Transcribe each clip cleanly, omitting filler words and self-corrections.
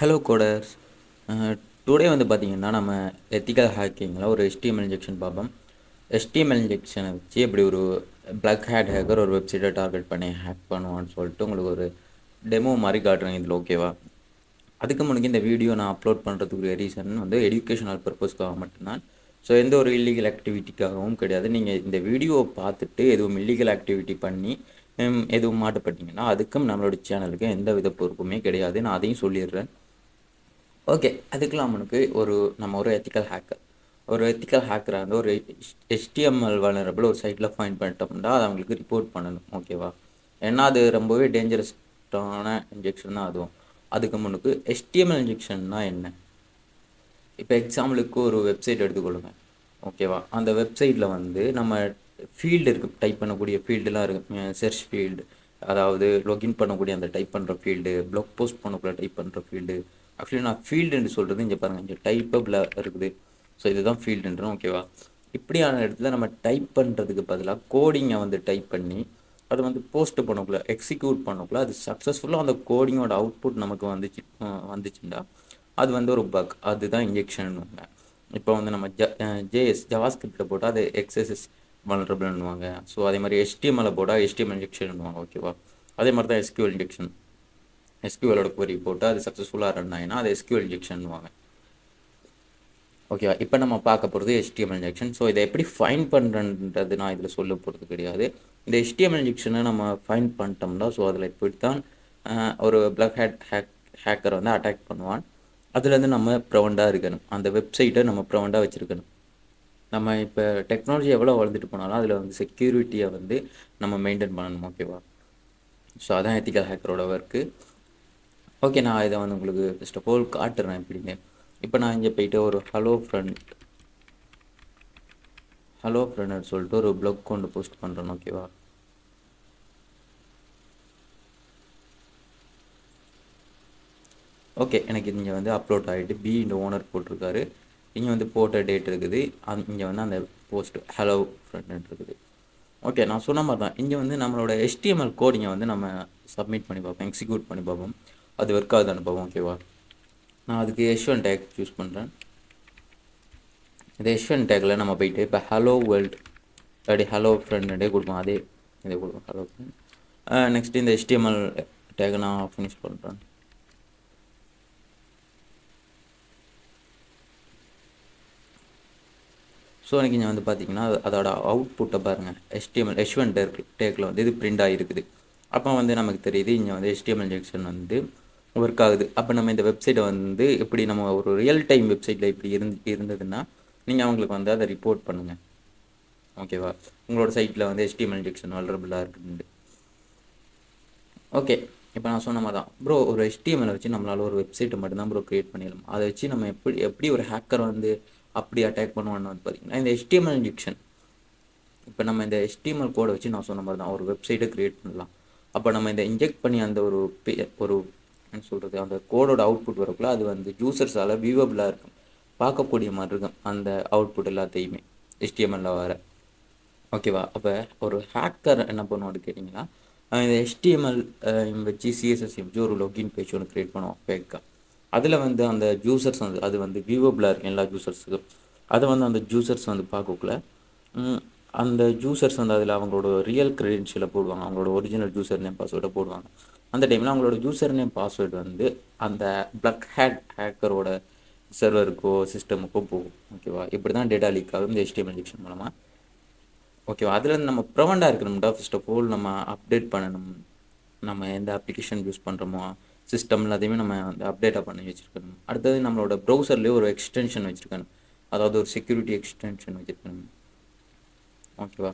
Hello coders. Today வந்து பார்த்தீங்கன்னா நம்ம எத்திக்கல் ஹேக்கிங்கில் ஒரு HTML இன்ஜெக்ஷன் பார்ப்போம். HTML இன்ஜெக்ஷனை வச்சு எப்படி ஒரு பிளாக் ஹேட் ஹேக்கர் ஒரு வெப்சைட்டை டார்கெட் பண்ணி ஹேக் பண்ணுவான்னு சொல்லிட்டு உங்களுக்கு ஒரு டெமோ மாதிரி காட்டுறேன் இதில், ஓகேவா? அதுக்கு முன்னாடி இந்த வீடியோ நான் அப்லோட் பண்ணுறதுக்குரிய ரீசன் வந்து எஜுகேஷனல் பர்பஸ்க்காக மட்டும்தான். ஸோ எந்த ஒரு இல்லீகல் ஆக்டிவிட்டிக்காகவும் கிடையாது. நீங்கள் இந்த வீடியோவை பார்த்துட்டு எதுவும் இல்லீகல் ஆக்டிவிட்டி பண்ணி எதுவும் மாட்டப்பட்டீங்கன்னா அதுக்கும் நம்மளோட சேனலுக்கு எந்த வித பொறுப்புமே கிடையாது. நான் அதையும் சொல்லிடுறேன். ஓகே, அதுக்கெலாம் அவனுக்கு நம்ம ஒரு எத்திக்கல் ஹேக்கராக வந்து ஒரு HTML வல்னரபிள் ஒரு சைட்டில் ஃபைண்ட் பண்ணிட்டோம்னா அதை அவங்களுக்கு ரிப்போர்ட் பண்ணணும், ஓகேவா? ஏன்னா அது ரொம்பவே டேஞ்சரஸான இன்ஜெக்ஷன் தான் அதுவும். அதுக்கு முன்னுக்கு HTML இன்ஜெக்ஷன்னா என்ன? இப்போ எக்ஸாம்பிளுக்கு ஒரு வெப்சைட் எடுத்துக்கொள்ளுங்க, ஓகேவா? அந்த வெப்சைட்டில் வந்து நம்ம ஃபீல்டு இருக்குது, டைப் பண்ணக்கூடிய ஃபீல்டுலாம் இருக்குது. சர்ச் ஃபீல்டு, அதாவது லொகின் பண்ணக்கூடிய அந்த டைப் பண்ணுற ஃபீல்டு, ப்ளாக் போஸ்ட் பண்ணக்குள்ள டைப் பண்ணுற ஃபீல்டு. ஆக்சுவலி நான் ஃபீல்டுன்னு சொல்கிறது இங்கே பாருங்கள், இங்கே டைப்பபில் இருக்குது. ஸோ இதுதான் ஃபீல்டுன்றோம், ஓகேவா? இப்படியான இடத்துல நம்ம டைப் பண்ணுறதுக்கு பதிலாக கோடிங்கை வந்து டைப் பண்ணி அது வந்து போஸ்ட் பண்ணக்குள்ள எக்ஸிக்யூட் பண்ணக்குள்ள அது சக்ஸஸ்ஃபுல்லாக அந்த கோடிங்கோட அவுட்புட் நமக்கு வந்துச்சுண்டா அது வந்து ஒரு பக். அதுதான் இன்ஜெக்ஷன். இப்போ வந்து நம்ம ஜவாஸ்கிரிப்டில் போட்டால் அது எக்ஸசஸ் வல்னரபிள்னுவாங்க. ஸோ அதே மாதிரி HTML போட்டால் HTML இன்ஜெக்ஷன்னுவாங்க, ஓகேவா? அதே மாதிரி தான் SQL இன்ஜெக்ஷன். SQLோட query போட்டால் அது சக்ஸஸ்ஃபுல்லாக ரன் ஆகினா அது SQL இன்ஜெக்ஷன்னுவாங்க, ஓகேவா? இப்போ நம்ம பார்க்க போகிறது HTML இன்ஜெக்ஷன். ஸோ இதை எப்படி ஃபைண்ட் பண்ணுறன்றது நான் இதில் சொல்ல போகிறது கிடையாது. இந்த HTML இன்ஜெக்ஷனை நம்ம ஃபைண்ட் பண்ணிட்டோம்னா ஸோ அதில் இப்படித்தான் ஒரு பிளாக் ஹேக்கர் வந்து அட்டாக் பண்ணுவான். அதுலேருந்து நம்ம ப்ரிவெண்ட்டாக இருக்கணும், அந்த வெப்சைட்டை நம்ம ப்ரிவெண்ட்டாக வச்சுருக்கணும். நம்ம இப்போ டெக்னாலஜி எவ்வளோ வளர்ந்துட்டு போனாலும் அதில் வந்து செக்யூரிட்டியை வந்து நம்ம மெயின்டைன் பண்ணணும், ஓகேவா? ஸோ அதான் எத்திக்கல் ஹேக்கரோட ஒர்க்கு. ஓகே, நான் இதை வந்து உங்களுக்கு ஃபர்ஸ்ட் ஆஃப் ஆல் காட்டுறேன் எப்படின்னு. இப்போ நான் இங்கே போயிட்டு ஒரு ஹலோ ஃப்ரெண்ட் சொல்லிட்டு ஒரு ப்ளாக் கொண்டு போஸ்ட் பண்ணுறேன், ஓகேவா? ஓகே, எனக்கு இங்கே வந்து அப்லோட் ஆகிட்டு பி இந்த ஓனர் போட்டிருக்காரு. இங்கே வந்து போட்ட டேட் இருக்குது. இங்கே வந்து அந்த போஸ்ட் ஹலோ ஃப்ரெண்ட் இருக்குது. ஓகே, நான் சொன்ன மாதிரி தான் இங்கே வந்து நம்மளோட HTML கோடிங்கை வந்து நம்ம சப்மிட் பண்ணி பார்ப்போம், எக்ஸிக்யூட் பண்ணி பார்ப்போம், அது ஒர்க் ஆகுது அனுப்பவும், ஓகேவா? நான் அதுக்கு H1 டேக் சூஸ் பண்ணுறேன். இந்த H1 டேக்கில் நம்ம போயிட்டு இப்போ ஹலோ வேர்ல்டு அப்படி ஹலோ ஃப்ரெண்டே கொடுப்போம். அதே இதை கொடுப்போம், ஹலோ ஃப்ரெண்ட். நெக்ஸ்ட் இந்த HTML டேக்கை நான் ஃபினிஷ் பண்ணுறேன். ஸோ எனக்கு இங்கே வந்து பார்த்தீங்கன்னா அதோட அவுட்புட்டை பாருங்கள். H1 டேக்கில் வந்து இது பிரிண்ட் ஆகிருக்குது. அப்போ வந்து நமக்கு தெரியுது இங்கே வந்து HTML இன்ஜெக்ஷன் வந்து ஒர்க் ஆகுது. அப்போ நம்ம இந்த வெப்சைட்டை வந்து எப்படி நம்ம ஒரு ரியல் டைம் வெப்சைட்டில் இப்படி இருந்ததுன்னா நீங்கள் அவங்களுக்கு வந்து அதை ரிப்போர்ட் பண்ணுங்கள், ஓகேவா? உங்களோட சைட்டில் வந்து HTML இன்ஜெக்ஷன் வல்னரபிளாக இருக்குது. ஓகே, இப்போ நான் சொன்ன மாதிரி தான் ப்ரோ, ஒரு HTML வச்சு நம்மளால் ஒரு வெப்சைட்டை மட்டும்தான் ப்ரோ க்ரியேட் பண்ணிடலாம். அதை வச்சு நம்ம எப்படி ஒரு ஹேக்கர் வந்து அப்படி அட்டாக் பண்ணுவான்னு வந்து பார்த்தீங்கன்னா இந்த HTML இன்ஜெக்ஷன். இப்போ நம்ம இந்த HTML கோடை வச்சு நான் சொன்ன மாதிரி தான் ஒரு வெப்சைட்டை க்ரியேட் பண்ணலாம். அப்போ நம்ம இந்த இன்ஜெக்ட் பண்ணி அந்த ஒரு என்ன சொல்கிறது, அந்த கோடோட அவுட்புட் வரக்குள்ள அது வந்து யூசர்ஸால் வியூவபிளாக இருக்கும், பார்க்கக்கூடிய மாதிரி இருக்கும் அந்த அவுட்புட் எல்லாத்தையுமே HTML வர, ஓகேவா? அப்போ ஒரு ஹேக்கர் என்ன பண்ணுவான்னு கேட்டிங்கன்னா இந்த HTML வச்சு CSS வச்சு ஒரு லொகின் பேஜ் ஒன்று க்ரியேட் பண்ணுவோம் ஃபேக்காக. அதில் வந்து அந்த யூசர்ஸ் வந்து அது வந்து வியூவபிளாக இருக்கும் எல்லா யூசர்ஸுக்கும். அதை வந்து அந்த யூசர்ஸ் வந்து பார்க்கக்குள்ள அந்த யூசர்ஸ் வந்து அதில் அவங்களோட ரியல் க்ரெடென்ஷியலை போடுவாங்க, அவங்களோட ஒரிஜினல் யூசர் நேம் பாஸ்வேர்டை போடுவாங்க. அந்த டைமில் அவங்களோட யூசர் நேம் பாஸ்வேர்டு வந்து அந்த பிளாக் ஹேக்கரோட சர்வருக்கோ சிஸ்டமுக்கோ போகும், ஓகேவா? இப்படி தான் டேட்டா லீக் ஆகும் இந்த HTML இன்ஜெக்ஷன் மூலமாக, ஓகேவா? அதில் நம்ம ப்ரிவெண்ட்டாக இருக்கணும்டா. ஃபர்ஸ்ட் ஆஃப் ஆல் நம்ம அப்டேட் பண்ணணும். நம்ம எந்த அப்ளிகேஷன் யூஸ் பண்ணுறோமோ சிஸ்டம் எல்லாத்தையுமே நம்ம வந்து அப்டேட்டாக பண்ணி வச்சுருக்கணும். அடுத்தது நம்மளோட ப்ரௌசர்லேயே ஒரு எக்ஸ்டென்ஷன் வச்சுருக்கணும், அதாவது ஒரு செக்யூரிட்டி எக்ஸ்டென்ஷன் வச்சுருக்கணும், ஓகேவா?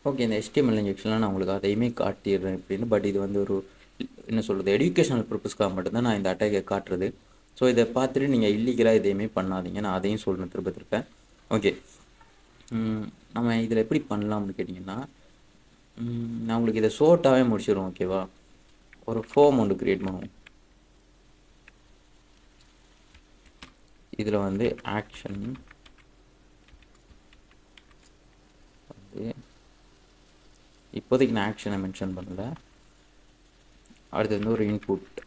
ஓகே, இந்த HTML இன்ஜெக்ஷன்லாம் நான் உங்களுக்கு அதையுமே காட்டிடுறேன் எப்படின்னு. பட் இது வந்து ஒரு என்ன சொல்கிறது, எஜுகேஷனல் பர்பஸ்க்காக மட்டும்தான் நான் இந்த அட்டாக்கை காட்டுறது. ஸோ இதை பார்த்துட்டு நீங்கள் இல்லீகலாக எதையுமே பண்ணாதீங்க, நான் அதையும் சொல்கிறேன் திருப்ப. ஓகே, நம்ம இதில் எப்படி பண்ணலாம்னு கேட்டிங்கன்னா நான் உங்களுக்கு இதை ஷோர்ட்டாகவே முடிச்சிடுவோம், ஓகேவா? ஒரு ஃபார்ம் ஒன்று க்ரியேட் பண்ணுவோம். இதில் வந்து ஆக்ஷன் வந்து இப்போதைக்கு நான் ஆக்ஷனை மென்ஷன் பண்ணல. அடுத்து வந்து ஒரு இன்புட்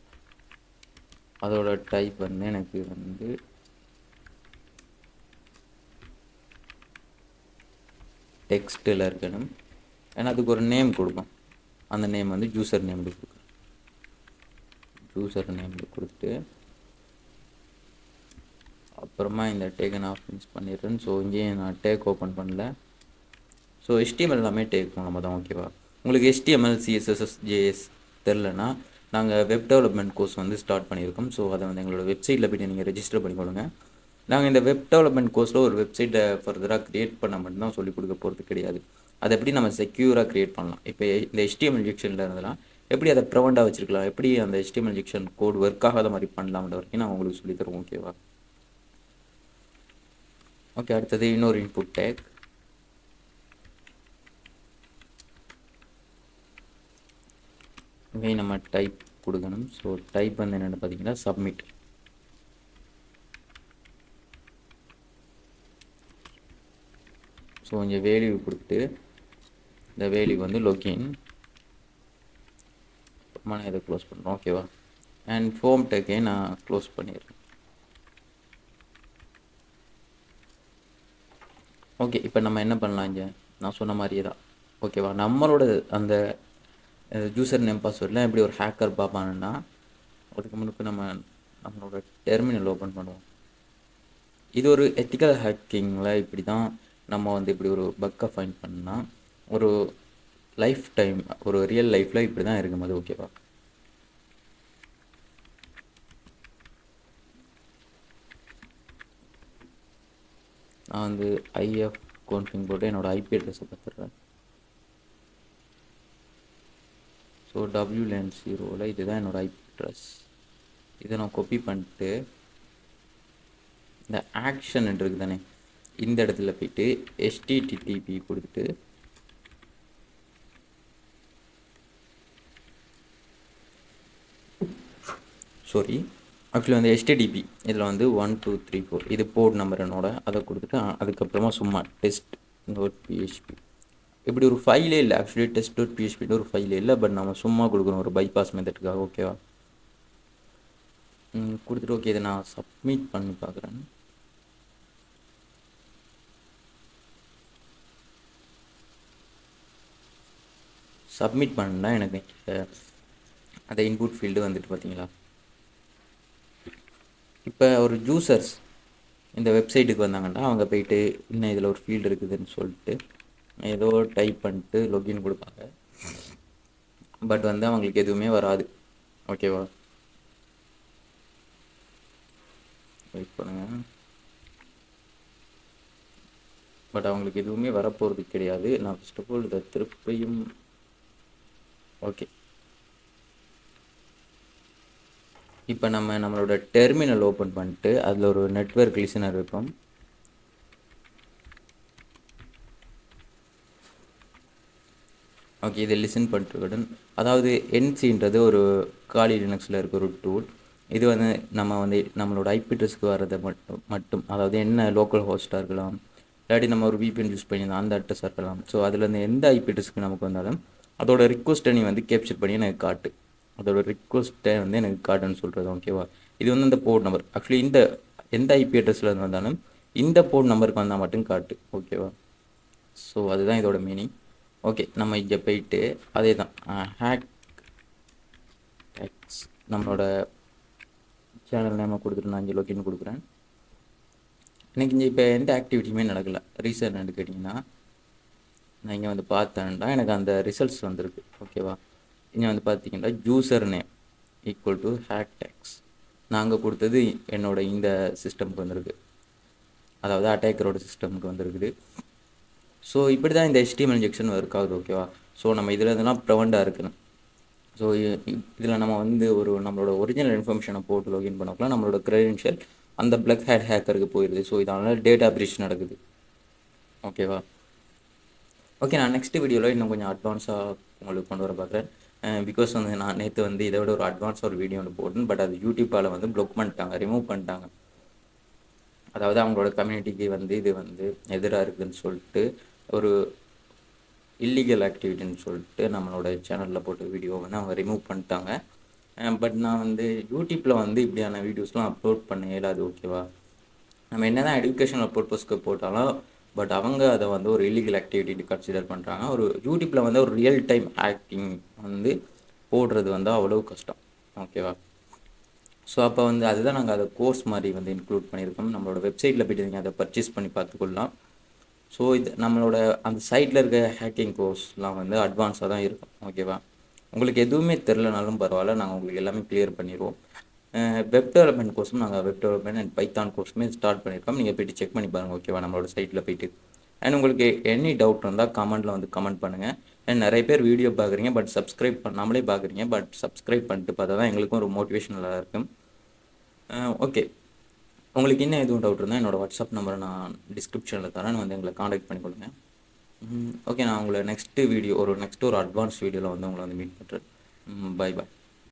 அதோட டைப் வந்து எனக்கு வந்து டெக்ஸ்ட்டில் இருக்கணும். ஏன்னா அதுக்கு ஒரு நேம் கொடுப்போம். அந்த நேம் வந்து யூசர் நேம் கொடுக்கும். யூசர் நேம் கொடுத்துட்டு அப்புறமா இந்த டேக்கன் ஆஃப் மிஸ் பண்ணிடுறேன். ஸோ இங்கேயும் நான் டேக் ஓப்பன் பண்ணல. ஸோ HTML எல்லாமே டேக் பண்ணாமல் தான். ஓகேவா? உங்களுக்கு HTML CSS JS தெரிலனா நாங்கள் வெப் டெவலப்மெண்ட் கோர்ஸ் வந்து ஸ்டார்ட் பண்ணியிருக்கோம். ஸோ அதை வந்து எங்களோட வெப்சைட்டில் போய்ட்டு நீங்கள் ரெஜிஸ்டர் பண்ணிக்கொள்ளுங்க. நாங்கள் இந்த வெப் டெவலப்மெண்ட் கோர்ஸில் ஒரு வெப்சைட்டை ஃபர்தராக க்ரியேட் பண்ண மட்டும்தான் சொல்லிக் கொடுக்க போகிறது கிடையாது. அதை எப்படி நம்ம செக்யூராக க்ரியேட் பண்ணலாம், இப்போ இந்த HTML இன்ஜெக்ஷனில் இருந்தெல்லாம் எப்படி அதை ப்ரிவெண்ட்டாக வச்சுருக்கலாம், எப்படி அந்த HTML இன்ஜெக்ஷன் கோட் ஒர்க் ஆகாத மாதிரி பண்ணலாம்ன்ற வரைக்கும் நான் உங்களுக்கு சொல்லித்தருவோம். ஓகேவா? ஓகே, அடுத்தது இன்னொரு இன்புட் டேக். இங்கே நம்ம டைப் கொடுக்கணும். ஸோ டைப் வந்து என்னென்னு பார்த்தீங்கன்னா சப்மிட். ஸோ இங்கே வேல்யூ கொடுத்து இந்த வேல்யூ வந்து லொகின். நான் இதை க்ளோஸ் பண்ணுறோம். ஓகேவா? அண்ட் ஃபோம் டேக்கே நான் க்ளோஸ் பண்ணிடுறேன். ஓகே, இப்போ நம்ம என்ன பண்ணலாம்? இங்கே நான் சொன்ன மாதிரியே தான். ஓகேவா? நம்மளோட அந்த யூசர் நேம் பாஸ்வேர்ட்லாம் எப்படி ஒரு ஹேக்கர் பார்ப்பானுன்னா, அதுக்கு முன்னுக்கு நம்மளோட டெர்மினல் ஓப்பன் பண்ணுவோம். இது ஒரு எத்திக்கல் ஹேக்கிங்கில் இப்படி தான் நம்ம வந்து இப்படி ஒரு பக்கை ஃபைண்ட் பண்ணால் ஒரு லைஃப் டைம், ஒரு ரியல் லைஃப்பில் இப்படி தான் இருக்கும் அது. ஓகேவா? நான் வந்து ஐஎஃப் கோன்ஃபிங் போட்டு என்னோடய ஐபி அட்ரஸை பார்த்துடுறேன். ஸோ WLAN0 இதுதான் என்னோடய ஐபி அட்ரஸ். இதை நான் காப்பி பண்ணிட்டு இந்த ஆக்ஷன் இருக்குது தானே, இந்த இடத்துல போய்ட்டு HTTP கொடுத்துட்டு ஆக்சுவலி வந்து HTTP இதில் வந்து 1 2 3 4 இது போர்ட் நம்பர் என்னோட, அதை கொடுத்துட்டு அதுக்கப்புறமா சும்மா test.php. இப்படி ஒரு ஃபைலே இல்லை. ஆக்சுவலி test.php ஒரு ஃபைலே இல்லை. பட் நம்ம சும்மா கொடுக்குறோம் ஒரு பைபாஸ் மெத்தடுக்காக. ஓகேவா? கொடுத்துட்டு ஓகே, இதை நான் சப்மிட் பண்ணி பார்க்குறேன். சப்மிட் பண்ணால் எனக்கு அந்த இன்புட் ஃபீல்டு வந்துட்டு பார்த்தீங்களா? இப்போ ஒரு யூசர்ஸ் இந்த வெப்சைட்டுக்கு வந்தாங்கன்னா அவங்க போயிட்டு இன்னும் இதில் ஒரு ஃபீல்டு இருக்குதுன்னு சொல்லிட்டு ஏதோ டைப் பண்ணிட்டு லொகின் கொடுப்பாங்க. பட் வந்து அவங்களுக்கு எதுவுமே வராது. ஓகேவா? வெயிட் பண்ணுங்கள். பட் அவங்களுக்கு எதுவுமே வரப்போகிறது கிடையாது. நான் ஃபர்ஸ்ட் ஆஃப் ஆல் இதை திருப்பியும் ஓகே. இப்போ நம்மளோட டெர்மினல் ஓப்பன் பண்ணிட்டு அதில் ஒரு நெட்வொர்க் லிசனர் இருக்கும். ஓகே, இதை லிசன் பண்ணிட்டு அதாவது என்சின்றது ஒரு காலி லினக்ஸில் இருக்க ஒரு டூல். இது வந்து நம்மளோட ஐபி அட்ரஸ்க்கு வர்றதை மட்டும் அதாவது என்ன லோக்கல் ஹோஸ்ட்டாக இருக்கலாம், இல்லாட்டி நம்ம ஒரு VPN யூஸ் பண்ணியிருந்தோம் அந்த அட்ரஸாக இருக்கலாம். ஸோ அதுலேருந்து எந்த ஐபி அட்ரஸ்க்கு நமக்கு வந்தாலும் அதோட ரிக்வஸ்ட்டை நீ வந்து கேப்சர் பண்ணி எனக்கு காட்டு, அதோட ரிக்வஸ்ட்டை வந்து எனக்கு காட்டுன்னு சொல்கிறது. ஓகேவா? இது வந்து இந்த போர்ட் நம்பர். ஆக்சுவலி இந்த எந்த ஐபி அட்ரஸில் வந்தாலும் இந்த போர்ட் நம்பருக்கு வந்தால் மட்டும் காட்டு. ஓகேவா? ஸோ அதுதான் இதோட மீனிங். ஓகே, நம்ம இங்கே போயிட்டு அதே தான் ஹேக்ஸ் நம்மளோட சேனல் நேமை கொடுத்துட்டு நான் இங்கே லொகின் கொடுக்குறேன். எனக்கு இங்கே இப்போ எந்த ஆக்டிவிட்டியுமே நடக்கலை. ரீசன் என்னன்னு கேட்டிங்கன்னா, நான் இங்கே வந்து பார்த்தேன்டா எனக்கு அந்த ரிசல்ட்ஸ் வந்திருக்கு. ஓகேவா? இங்கே வந்து பார்த்தீங்கன்னா யூசர் நேம் ஈக்குவல் டு ஹேக்டெக்ஸ் நாங்கள் கொடுத்தது என்னோட இந்த சிஸ்டமுக்கு வந்திருக்கு, அதாவது அட்டாக்கரோட சிஸ்டமுக்கு வந்திருக்குது. ஸோ இப்படி தான் இந்த HTML இன்ஜெக்ஷன் ஒர்க் ஆகுது. ஓகேவா? ஸோ நம்ம இதில் இதெல்லாம் ப்ரிவெண்ட்டாக இருக்கணும். ஸோ இதில் நம்ம வந்து நம்மளோட ஒரிஜினல் இன்ஃபர்மேஷனை போட்டு லொகின் பண்ணக்கலாம். நம்மளோட க்ரெடென்ஷியல் அந்த பிளாக் ஹேக்கருக்கு போயிடுது. ஸோ இதனால் டேட்டா பிரீச் நடக்குது. ஓகேவா? ஓகே, நான் நெக்ஸ்ட் வீடியோவில் இன்னும் கொஞ்சம் அட்வான்ஸாக உங்களுக்கு கொண்டு வர பார்க்குறேன். பிகாஸ் வந்து நான் நேற்று வந்து இதை விட ஒரு அட்வான்ஸாக ஒரு வீடியோ ஒன்று போட்டேன். பட் அது யூடியூப்பால் வந்து ப்ளாக் பண்ணிட்டாங்க, ரிமூவ் பண்ணிட்டாங்க. அதாவது அவங்களோட கம்யூனிட்டிக்கு வந்து இது வந்து எதிராக இருக்குதுன்னு சொல்லிட்டு ஒரு இல்லீகல் ஆக்டிவிட்டின்னு சொல்லிட்டு நம்மளோட சேனலில் போட்ட வீடியோ வந்து அவங்க ரிமூவ் பண்ணிட்டாங்க. பட் நான் வந்து யூடியூப்பில் வந்து இப்படியான வீடியோஸ்லாம் அப்லோட் பண்ண இயலாது. ஓகேவா? நம்ம என்ன தான் எஜுகேஷனல் பர்பஸ்க்கு போட்டாலும் பட் அவங்க அதை வந்து ஒரு இல்லீகல் ஆக்டிவிட்டி கன்சிடர் பண்ணுறாங்க. ஒரு யூடியூப்பில் வந்து ஒரு ரியல் டைம் ஆக்டிங் வந்து போடுறது வந்து அவ்வளோ கஷ்டம். ஓகேவா? ஸோ அப்போ வந்து அதுதான் நாங்கள் அதை கோர்ஸ் மாதிரி வந்து இன்க்ளூட் பண்ணியிருக்கோம். நம்மளோட வெப்சைட்டில் போய்ட்டு நீங்கள் அதை பர்ச்சேஸ் பண்ணி பார்த்துக்கொள்ளலாம். ஸோ இது நம்மளோட அந்த சைட்டில் இருக்க ஹேக்கிங் கோர்ஸ்லாம் வந்து அட்வான்ஸாக தான் இருக்கும். ஓகேவா? உங்களுக்கு எதுவுமே தெரிலனாலும் பரவாயில்ல, நாங்கள் உங்களுக்கு எல்லாமே கிளியர் பண்ணிடுவோம். வெப் டெவலப்மெண்ட் கோர்ஸும் நாங்கள் வெப் டெவலப்மெண்ட் அண்ட் பைத்தான் கோர்ஸுமே ஸ்டார்ட் பண்ணியிருக்கோம். நீங்கள் போய்ட்டு செக் பண்ணி பாருங்கள். ஓகேவா? நம்மளோட சைட்டில் போய்ட்டு அண்ட் உங்களுக்கு எனி டவுட் இருந்தால் கமெண்ட்டில் வந்து கமெண்ட் பண்ணுங்கள். அண்ட் நிறைய பேர் வீடியோ பார்க்குறீங்க பட் சப்ஸ்கிரைப் பண்ணாமலே பார்க்குறீங்க. பட் சப்ஸ்கிரைப் பண்ணிட்டு பார்த்தா தான் எங்களுக்கும் ஒரு மோட்டிவேஷனலாக இருக்கும். ஓகே, உங்களுக்கு இன்னும் எதுவும் டவுட் இருந்தால் என்னோடய வாட்ஸ்அப் நம்பரை நான் டிஸ்கிரிப்ஷனில் தரேன், வந்து எங்களை காண்டாக்ட் பண்ணி கொடுங்க. ஓகே, நான் உங்களை நெக்ஸ்ட்டு ஒரு அட்வான்ஸ் வீடியோவில் வந்து உங்களை வந்து மீட் பண்ணுறேன். Bye bye.